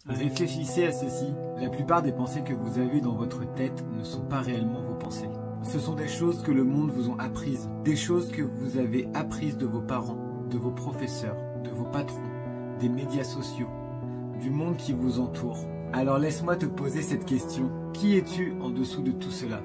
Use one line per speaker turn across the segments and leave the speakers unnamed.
Réfléchissez à ceci. La plupart des pensées que vous avez dans votre tête ne sont pas réellement vos pensées. Ce sont des choses que le monde vous a apprises, des choses que vous avez apprises de vos parents, de vos professeurs, de vos patrons, des médias sociaux, du monde qui vous entoure. Alors laisse-moi te poser cette question. Qui es-tu en dessous de tout cela?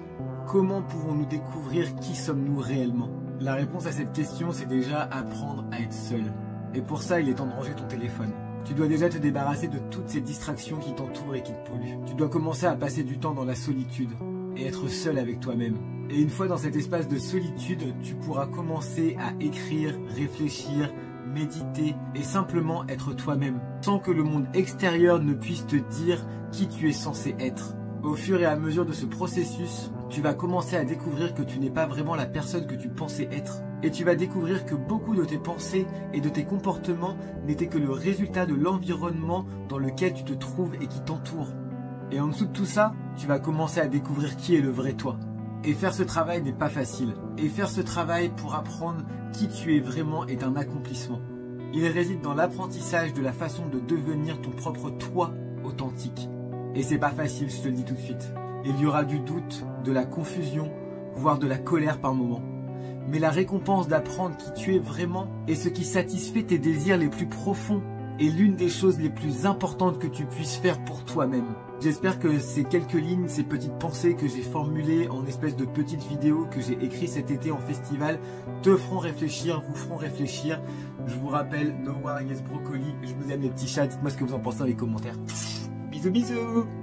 Comment pouvons-nous découvrir qui sommes-nous réellement? La réponse à cette question, c'est déjà apprendre à être seul. Et pour ça, il est temps de ranger ton téléphone. Tu dois déjà te débarrasser de toutes ces distractions qui t'entourent et qui te polluent. Tu dois commencer à passer du temps dans la solitude et être seul avec toi-même. Et une fois dans cet espace de solitude, tu pourras commencer à écrire, réfléchir, méditer et simplement être toi-même, sans que le monde extérieur ne puisse te dire qui tu es censé être. Au fur et à mesure de ce processus, tu vas commencer à découvrir que tu n'es pas vraiment la personne que tu pensais être. Et tu vas découvrir que beaucoup de tes pensées et de tes comportements n'étaient que le résultat de l'environnement dans lequel tu te trouves et qui t'entoure. Et en dessous de tout ça, tu vas commencer à découvrir qui est le vrai toi. Et faire ce travail n'est pas facile. Et faire ce travail pour apprendre qui tu es vraiment est un accomplissement. Il réside dans l'apprentissage de la façon de devenir ton propre toi authentique. Et c'est pas facile, je te le dis tout de suite. Il y aura du doute, de la confusion, voire de la colère par moments. Mais la récompense d'apprendre qui tu es vraiment et ce qui satisfait tes désirs les plus profonds est l'une des choses les plus importantes que tu puisses faire pour toi-même. J'espère que ces quelques lignes, ces petites pensées que j'ai formulées en espèce de petites vidéos que j'ai écrites cet été en festival te feront réfléchir, vous feront réfléchir. Je vous rappelle, No War Yes Broccoli, je vous aime les petits chats, dites-moi ce que vous en pensez dans les commentaires. Bisous bisous.